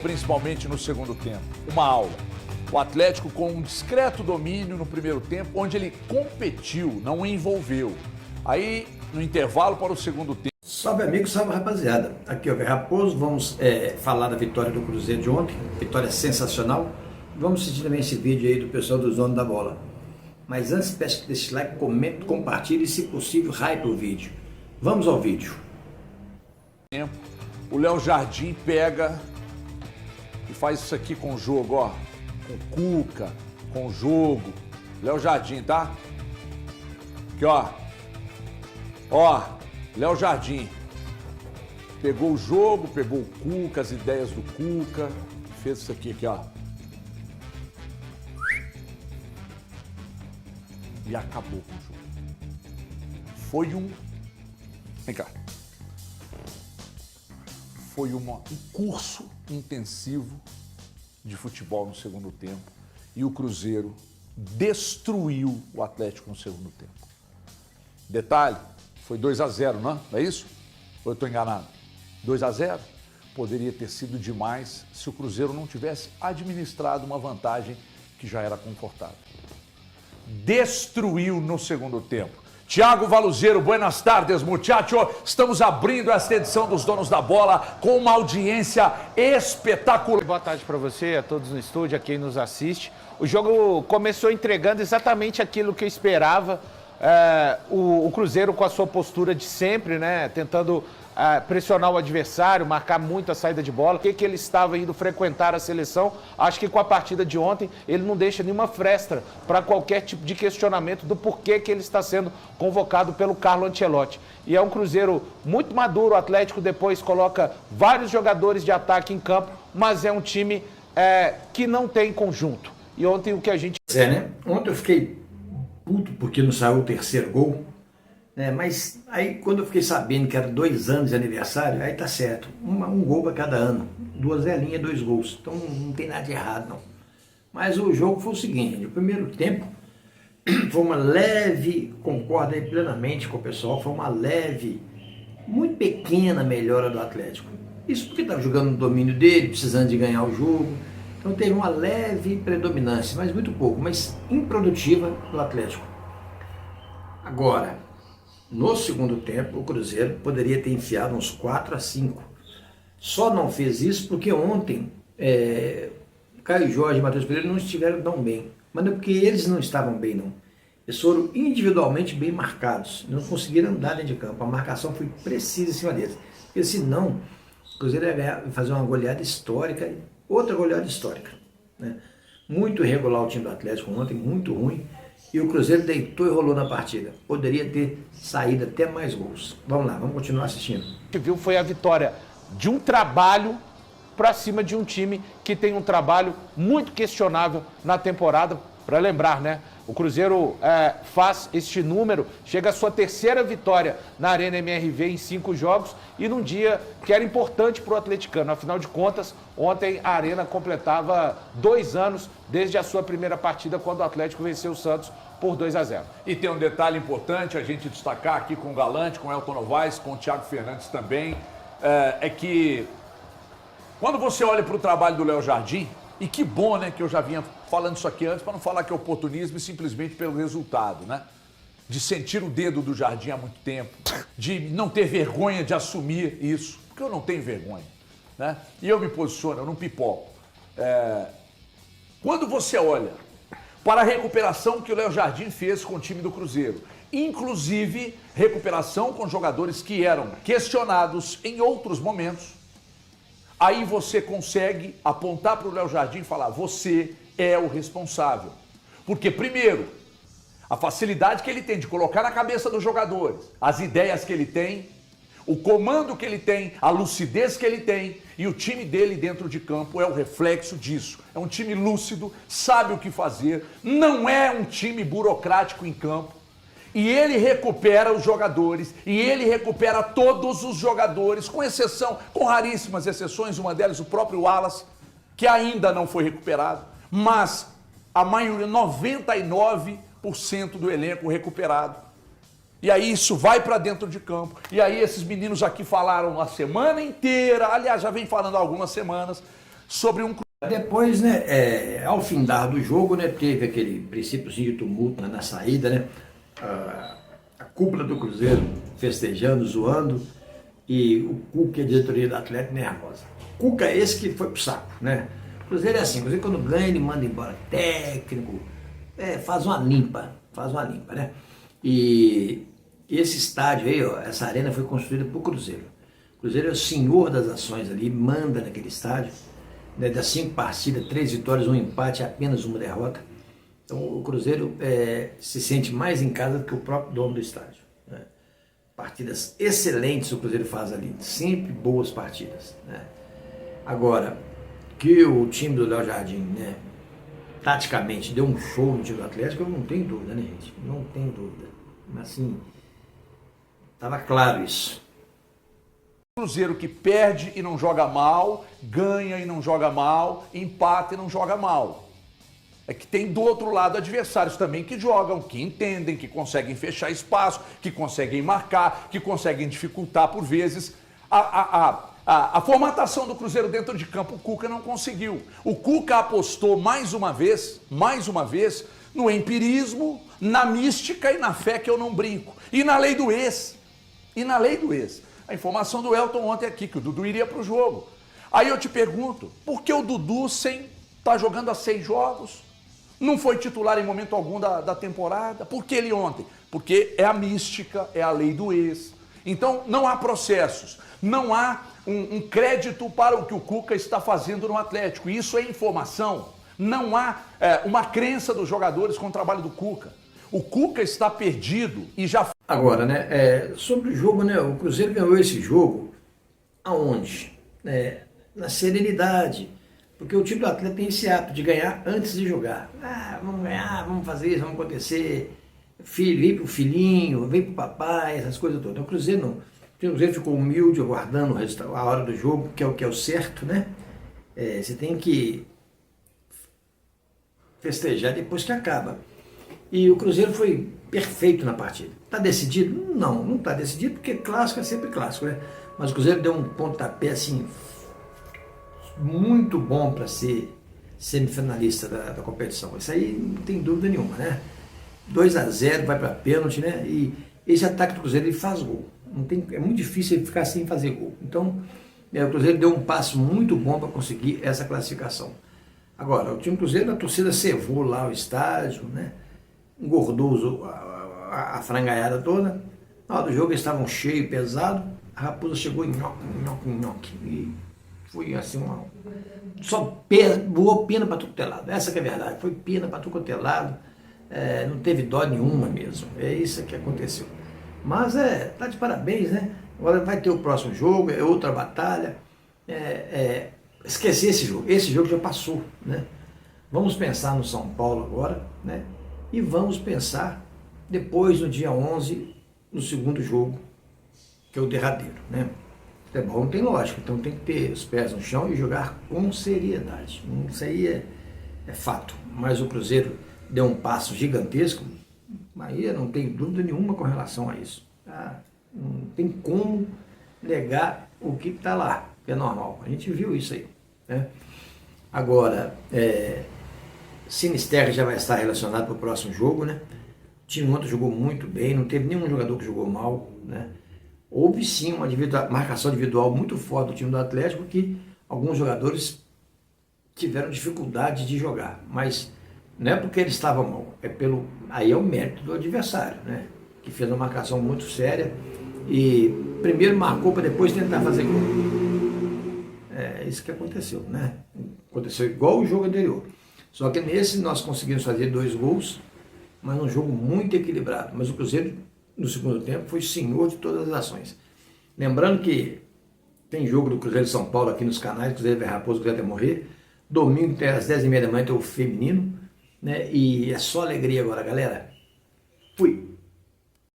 Principalmente no segundo tempo, uma aula. O Atlético com um discreto domínio no primeiro tempo, onde ele competiu, não envolveu. Aí, no intervalo para o segundo tempo... Salve amigo, salve rapaziada. Aqui é o Raposo, vamos falar da vitória do Cruzeiro de ontem, vitória sensacional. Vamos assistir também esse vídeo aí do pessoal dos donos da bola. Mas antes, peço que deixe like, comente, compartilhe e, se possível, hype o vídeo. Vamos ao vídeo. O Léo Jardim pega e faz isso aqui com o jogo, ó. Com Cuca, com o jogo. Léo Jardim, tá? Aqui, ó. Ó, Léo Jardim. Pegou o jogo, pegou o Cuca, as ideias do Cuca. Fez isso aqui, ó. E acabou com o jogo. Foi um... Vem cá. Foi um curso intensivo de futebol no segundo tempo e o Cruzeiro destruiu o Atlético no segundo tempo. Detalhe, foi 2-0, não é isso? Ou eu estou enganado? 2-0? Poderia ter sido demais se o Cruzeiro não tivesse administrado uma vantagem que já era confortável. Destruiu no segundo tempo. Thiago Valuzeiro, buenas tardes, muchacho. Estamos abrindo esta edição dos Donos da Bola com uma audiência espetacular. Boa tarde para você, a todos no estúdio, a quem nos assiste. O jogo começou entregando exatamente aquilo que eu esperava. O Cruzeiro com a sua postura de sempre, né? Tentando pressionar o adversário, marcar muito a saída de bola. O que ele estava indo frequentar a seleção? Acho que com a partida de ontem ele não deixa nenhuma fresta para qualquer tipo de questionamento do porquê que ele está sendo convocado pelo Carlo Ancelotti. E é um Cruzeiro muito maduro. O Atlético depois coloca vários jogadores de ataque em campo, mas é um time que não tem conjunto. E ontem o que a gente... né? Ontem eu fiquei puto porque não saiu o terceiro gol. Mas aí quando eu fiquei sabendo que era 2 anos de aniversário, aí tá certo, um gol para cada ano, 2 velinhas, 2 gols, então não tem nada de errado não. Mas o jogo foi o seguinte: no primeiro tempo foi uma leve, concordo aí plenamente com o pessoal, foi uma leve, muito pequena melhora do Atlético. Isso porque estava jogando no domínio dele, precisando de ganhar o jogo, então teve uma leve predominância, mas muito pouco, mas improdutiva do Atlético. Agora, no segundo tempo, o Cruzeiro poderia ter enfiado uns 4-5. Só não fez isso porque ontem Caio Jorge e Matheus Pereira não estiveram tão bem. Mas não é porque eles não estavam bem, não. Eles foram individualmente bem marcados. Não conseguiram andar dentro de campo. A marcação foi precisa em cima deles. Porque senão, o Cruzeiro ia fazer uma goleada histórica, outra goleada histórica, né? Muito irregular o time do Atlético ontem, muito ruim. E o Cruzeiro deitou e rolou na partida. Poderia ter saído até mais gols. Vamos lá, vamos continuar assistindo. O que viu foi a vitória de um trabalho para cima de um time que tem um trabalho muito questionável na temporada. Para lembrar, né? O Cruzeiro faz este número, chega à sua 3ª vitória na Arena MRV em 5 jogos e num dia que era importante para o atleticano. Afinal de contas, ontem a Arena completava 2 anos desde a sua primeira partida, quando o Atlético venceu o Santos por 2-0. E tem um detalhe importante a gente destacar aqui com o Galante, com o Elton Novaes, com o Thiago Fernandes também, é que quando você olha para o trabalho do Léo Jardim, e que bom, né, que eu já vinha falando isso aqui antes, para não falar que é oportunismo e simplesmente pelo resultado, né? De sentir o dedo do Jardim há muito tempo, de não ter vergonha de assumir isso, porque eu não tenho vergonha, né? E eu me posiciono, eu não pipoco. Quando você olha para a recuperação que o Léo Jardim fez com o time do Cruzeiro, inclusive recuperação com jogadores que eram questionados em outros momentos, aí você consegue apontar para o Léo Jardim e falar: você é o responsável. Porque, primeiro, a facilidade que ele tem de colocar na cabeça dos jogadores, as ideias que ele tem, o comando que ele tem, a lucidez que ele tem, e o time dele dentro de campo é o reflexo disso. É um time lúcido, sabe o que fazer, não é um time burocrático em campo. E ele recupera os jogadores, e ele recupera todos os jogadores, com exceção, com raríssimas exceções, uma delas o próprio Wallace, que ainda não foi recuperado, mas a maioria, 99% do elenco recuperado. E aí isso vai para dentro de campo. E aí esses meninos aqui falaram a semana inteira, aliás, já vem falando há algumas semanas, sobre um Depois, né, ao findar do jogo, né, teve aquele princípiozinho de tumulto, né, na saída, né, a cúpula do Cruzeiro festejando, zoando, e o Cuca e a diretoria do Atlético nervosa. Cuca é esse que foi pro saco, né? O Cruzeiro é assim, o Cruzeiro quando ganha ele manda embora técnico, faz uma limpa, né? E esse estádio aí, ó, essa arena foi construída pro Cruzeiro. O Cruzeiro é o senhor das ações ali, manda naquele estádio, né, das 5 partidas, 3 vitórias, 1 empate, apenas 1 derrota. Então o Cruzeiro se sente mais em casa do que o próprio dono do estádio, né? Partidas excelentes o Cruzeiro faz ali, sempre boas partidas, né? Agora, que o time do Léo Jardim, né, taticamente deu um show no time do Atlético, eu não tenho dúvida, né, gente? Não tenho dúvida. Mas assim, estava claro isso. Cruzeiro que perde e não joga mal, ganha e não joga mal, empata e não joga mal. É que tem do outro lado adversários também que jogam, que entendem, que conseguem fechar espaço, que conseguem marcar, que conseguem dificultar por vezes. A formatação do Cruzeiro dentro de campo, o Cuca não conseguiu. O Cuca apostou mais uma vez, no empirismo, na mística e na fé que eu não brinco. E na lei do ex. A informação do Elton ontem aqui, que o Dudu iria para o jogo. Aí eu te pergunto, por que o Dudu tá jogando há 6 jogos? Não foi titular em momento algum da temporada? Por que ele ontem? Porque é a mística, é a lei do ex. Então não há processos, não há um crédito para o que o Cuca está fazendo no Atlético. Isso é informação. Não há uma crença dos jogadores com o trabalho do Cuca. O Cuca está perdido e já... Agora, né, sobre o jogo, né, o Cruzeiro ganhou esse jogo aonde? Na serenidade, porque o time do Atlético tem esse hábito de ganhar antes de jogar. Vamos ganhar, vamos fazer isso, vamos acontecer, filho, vem pro filhinho, vem pro papai, essas coisas todas. O Cruzeiro não. O Cruzeiro ficou humilde, aguardando a hora do jogo, que é o certo, né? Você tem que festejar depois que acaba. E o Cruzeiro foi perfeito na partida. Está decidido? Não está decidido, porque clássico é sempre clássico, né? Mas o Cruzeiro deu um pontapé assim muito bom para ser semifinalista da competição. Isso aí não tem dúvida nenhuma, né? 2-0, vai para pênalti, né? E esse ataque do Cruzeiro, ele faz gol. É muito difícil ele ficar sem fazer gol. Então, o Cruzeiro deu um passo muito bom para conseguir essa classificação. Agora, o time do Cruzeiro, a torcida cevou lá o estádio, né? Engordou a frangaiada toda. Na hora do jogo eles estavam cheios, pesado. A Raposa chegou em nhoque. E foi assim, só voou pena para tudo que é lado. Essa que é a verdade. Foi pena para tudo que é lado. Não teve dó nenhuma mesmo. É isso que aconteceu. Mas tá de parabéns, né? Agora vai ter o próximo jogo, é outra batalha. Esqueci esse jogo. Esse jogo já passou, né? Vamos pensar no São Paulo agora, né? E vamos pensar depois, no dia 11, no segundo jogo, que é o derradeiro, né? Futebol não tem lógica, então tem que ter os pés no chão e jogar com seriedade. Isso aí é fato. Mas o Cruzeiro deu um passo gigantesco, aí não tem dúvida nenhuma com relação a isso. Não tem como negar o que está lá, que é normal. A gente viu isso aí, né? Agora, Sinisterra já vai estar relacionado para o próximo jogo, né? O time ontem jogou muito bem, não teve nenhum jogador que jogou mal, né? Houve sim uma marcação individual muito forte do time do Atlético, que alguns jogadores tiveram dificuldade de jogar, mas não é porque eles estavam mal, aí é o mérito do adversário, né? Que fez uma marcação muito séria e primeiro marcou para depois tentar fazer gol. É isso que aconteceu, né? Aconteceu igual o jogo anterior. Só que nesse nós conseguimos fazer 2 gols, mas num jogo muito equilibrado. Mas o Cruzeiro, no segundo tempo, foi senhor de todas as ações. Lembrando que tem jogo do Cruzeiro de São Paulo aqui nos canais, Cruzeiro vai Raposo, Cruzeiro vai morrer. Domingo, às 10h30 da manhã, tem o feminino, né? E é só alegria agora, galera. Fui!